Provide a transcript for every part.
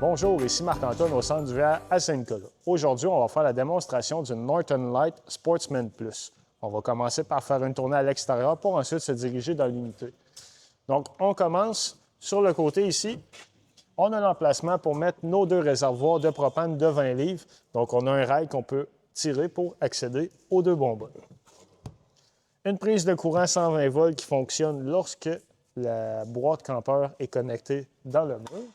Bonjour, ici Marc-Antoine au centre d'hiver à Saint-Nicolas. Aujourd'hui, on va faire la démonstration d'une Norton Light Sportsman Plus. On va commencer par faire une tournée à l'extérieur pour ensuite se diriger dans l'unité. Donc, on commence sur le côté ici. On a l'emplacement pour mettre nos deux réservoirs de propane de 20 livres. Donc, on a un rail qu'on peut tirer pour accéder aux deux bonbonnes. Une prise de courant 120 volts qui fonctionne lorsque la boîte campeur est connectée dans le mur.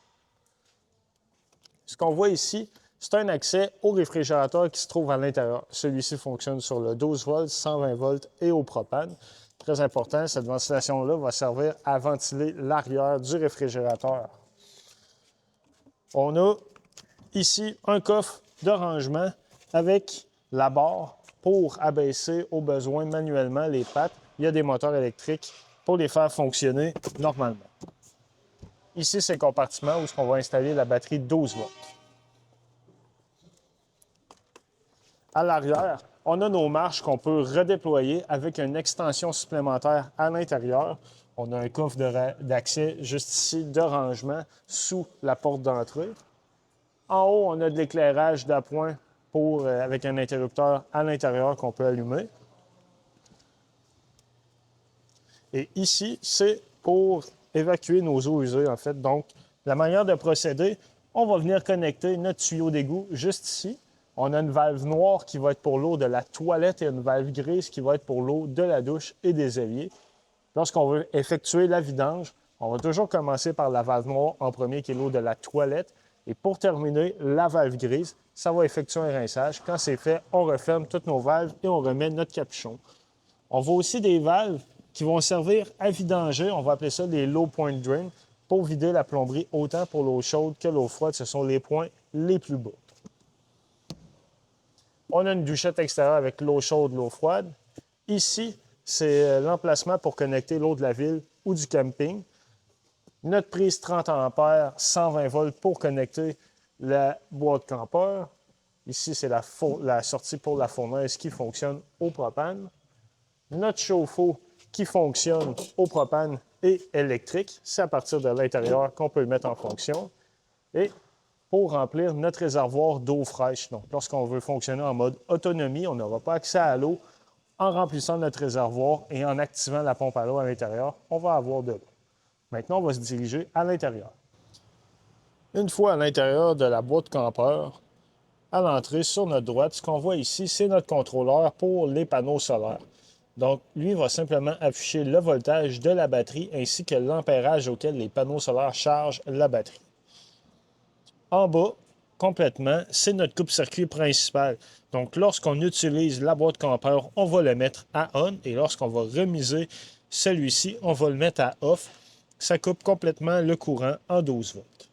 Ce qu'on voit ici, c'est un accès au réfrigérateur qui se trouve à l'intérieur. Celui-ci fonctionne sur le 12 volts, 120 volts et au propane. Très important, cette ventilation-là va servir à ventiler l'arrière du réfrigérateur. On a ici un coffre de rangement avec la barre pour abaisser au besoin manuellement les pattes. Il y a des moteurs électriques pour les faire fonctionner normalement. Ici, c'est le compartiment où on va installer la batterie 12 volts. À l'arrière, on a nos marches qu'on peut redéployer avec une extension supplémentaire à l'intérieur. On a un coffre d'accès juste ici de rangement sous la porte d'entrée. En haut, on a de l'éclairage d'appoint avec un interrupteur à l'intérieur qu'on peut allumer. Et ici, c'est pour évacuer nos eaux usées, en fait. Donc, la manière de procéder, on va venir connecter notre tuyau d'égout juste ici. On a une valve noire qui va être pour l'eau de la toilette et une valve grise qui va être pour l'eau de la douche et des éviers. Lorsqu'on veut effectuer la vidange, on va toujours commencer par la valve noire en premier, qui est l'eau de la toilette. Et pour terminer, la valve grise, ça va effectuer un rinçage. Quand c'est fait, on referme toutes nos valves et on remet notre capuchon. On voit aussi des valves qui vont servir à vidanger. On va appeler ça des low point drain pour vider la plomberie autant pour l'eau chaude que l'eau froide. Ce sont les points les plus bas. On a une douchette extérieure avec l'eau chaude, l'eau froide. Ici, c'est l'emplacement pour connecter l'eau de la ville ou du camping. Notre prise 30 ampères, 120 volts pour connecter la boîte campeur. Ici, c'est la sortie pour la fournaise qui fonctionne au propane. Notre chauffe-eau qui fonctionne au propane et électrique. C'est à partir de l'intérieur qu'on peut le mettre en fonction. Et pour remplir notre réservoir d'eau fraîche. Donc, lorsqu'on veut fonctionner en mode autonomie, on n'aura pas accès à l'eau. En remplissant notre réservoir et en activant la pompe à l'eau à l'intérieur, on va avoir de l'eau. Maintenant, on va se diriger à l'intérieur. Une fois à l'intérieur de la boîte campeur, à l'entrée, sur notre droite, ce qu'on voit ici, c'est notre contrôleur pour les panneaux solaires. Donc, lui va simplement afficher le voltage de la batterie ainsi que l'ampérage auquel les panneaux solaires chargent la batterie. En bas, complètement, c'est notre coupe-circuit principal. Donc, lorsqu'on utilise la boîte campeur, on va le mettre à on et lorsqu'on va remiser celui-ci, on va le mettre à off. Ça coupe complètement le courant en 12 volts.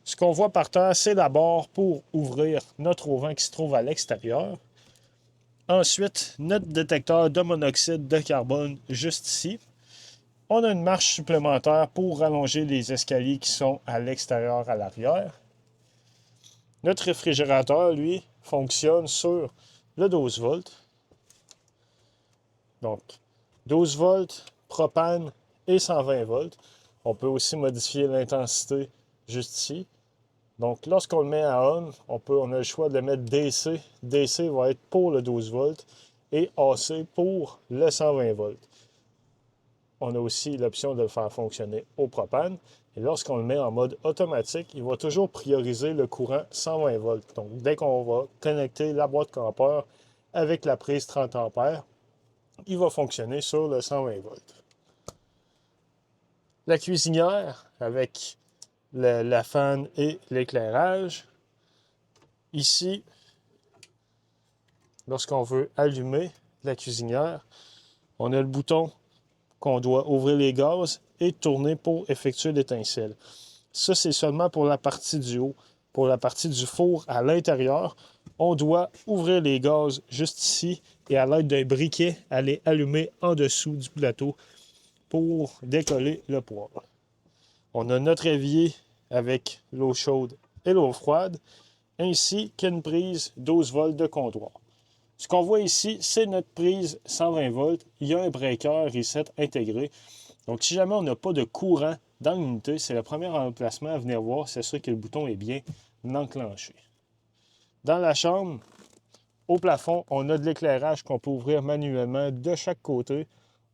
Ce qu'on voit par terre, c'est la barre pour ouvrir notre auvent qui se trouve à l'extérieur. Ensuite, notre détecteur de monoxyde de carbone juste ici. On a une marche supplémentaire pour rallonger les escaliers qui sont à l'extérieur, à l'arrière. Notre réfrigérateur, lui, fonctionne sur le 12 volts. Donc, 12 volts, propane et 120 volts. On peut aussi modifier l'intensité juste ici. Donc, lorsqu'on le met à on a le choix de le mettre DC. DC va être pour le 12 volts et AC pour le 120 volts. On a aussi l'option de le faire fonctionner au propane. Et lorsqu'on le met en mode automatique, il va toujours prioriser le courant 120 volts. Donc, dès qu'on va connecter la boîte campeur avec la prise 30 ampères, il va fonctionner sur le 120 volts. La cuisinière avec la fan et l'éclairage. Ici, lorsqu'on veut allumer la cuisinière, on a le bouton qu'on doit ouvrir les gaz et tourner pour effectuer l'étincelle. Ça, c'est seulement pour la partie du haut. Pour la partie du four à l'intérieur, on doit ouvrir les gaz juste ici et à l'aide d'un briquet, aller allumer en dessous du plateau pour décoller le poêle. On a notre évier avec l'eau chaude et l'eau froide, ainsi qu'une prise 12 volts de comptoir. Ce qu'on voit ici, c'est notre prise 120 volts. Il y a un breaker reset intégré. Donc, si jamais on n'a pas de courant dans l'unité, c'est le premier emplacement à venir voir, c'est sûr que le bouton est bien enclenché. Dans la chambre, au plafond, on a de l'éclairage qu'on peut ouvrir manuellement de chaque côté.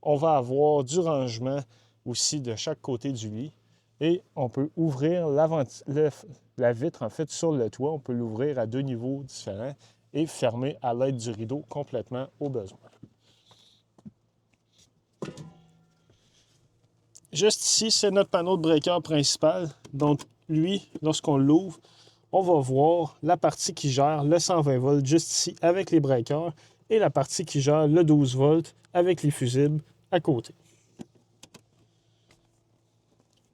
On va avoir du rangement aussi de chaque côté du lit. Et on peut ouvrir la vitre en fait sur le toit. On peut l'ouvrir à 2 niveaux différents et fermer à l'aide du rideau complètement au besoin. Juste ici, c'est notre panneau de breaker principal. Donc lui, lorsqu'on l'ouvre, on va voir la partie qui gère le 120 volts juste ici avec les breakers et la partie qui gère le 12 volts avec les fusibles à côté.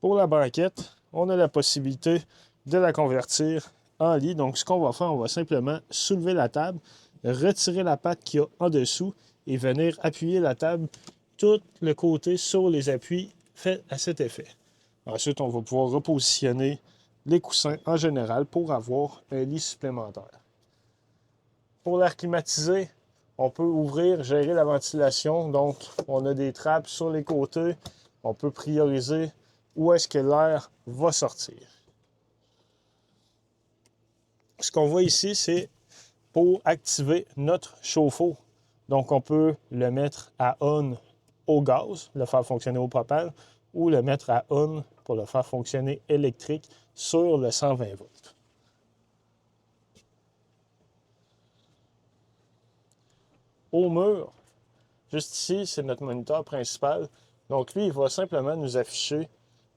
Pour la banquette, on a la possibilité de la convertir en lit. Donc, ce qu'on va faire, on va simplement soulever la table, retirer la patte qu'il y a en dessous et venir appuyer la table tout le côté sur les appuis faits à cet effet. Ensuite, on va pouvoir repositionner les coussins en général pour avoir un lit supplémentaire. Pour l'air climatisé, on peut ouvrir, gérer la ventilation. Donc, on a des trappes sur les côtés. On peut prioriser où est-ce que l'air va sortir. Ce qu'on voit ici, c'est pour activer notre chauffe-eau. Donc, on peut le mettre à on au gaz, le faire fonctionner au propane, ou le mettre à on pour le faire fonctionner électrique sur le 120 volts. Au mur, juste ici, c'est notre moniteur principal. Donc, lui, il va simplement nous afficher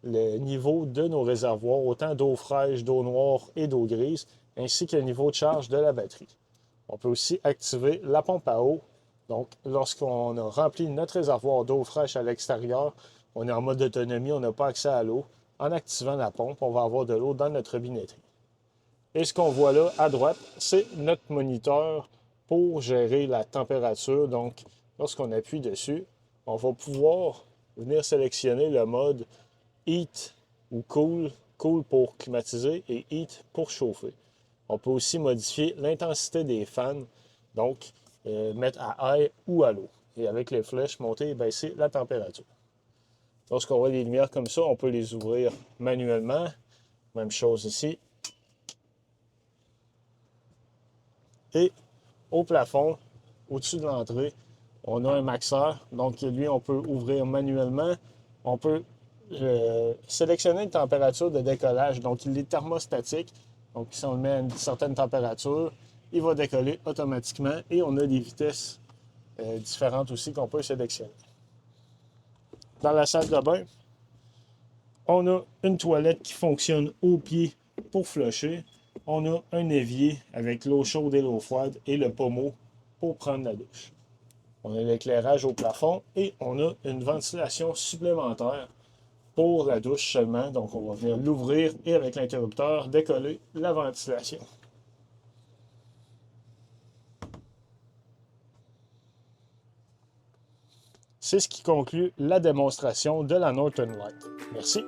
le niveau de nos réservoirs, autant d'eau fraîche, d'eau noire et d'eau grise, ainsi que le niveau de charge de la batterie. On peut aussi activer la pompe à eau. Donc, lorsqu'on a rempli notre réservoir d'eau fraîche à l'extérieur, on est en mode autonomie, on n'a pas accès à l'eau. En activant la pompe, on va avoir de l'eau dans notre robinetterie. Et ce qu'on voit là, à droite, c'est notre moniteur pour gérer la température. Donc, lorsqu'on appuie dessus, on va pouvoir venir sélectionner le mode Heat ou Cool. Cool pour climatiser et Heat pour chauffer. On peut aussi modifier l'intensité des fans, donc mettre à air ou à l'eau. Et avec les flèches, monter et baisser la température. Lorsqu'on voit les lumières comme ça, on peut les ouvrir manuellement. Même chose ici. Et au plafond, au-dessus de l'entrée, on a un maxeur. Donc, lui, on peut ouvrir manuellement. On peut sélectionner une température de décollage. Donc, il est thermostatique. Donc, si on le met à une certaine température, il va décoller automatiquement. Et on a des vitesses différentes aussi qu'on peut sélectionner. Dans la salle de bain, on a une toilette qui fonctionne au pied pour flusher. On a un évier avec l'eau chaude et l'eau froide et le pommeau pour prendre la douche. On a l'éclairage au plafond et on a une ventilation supplémentaire pour la douche seulement. Donc, on va venir l'ouvrir et avec l'interrupteur, décoller la ventilation. C'est ce qui conclut la démonstration de la Northern Light. Merci.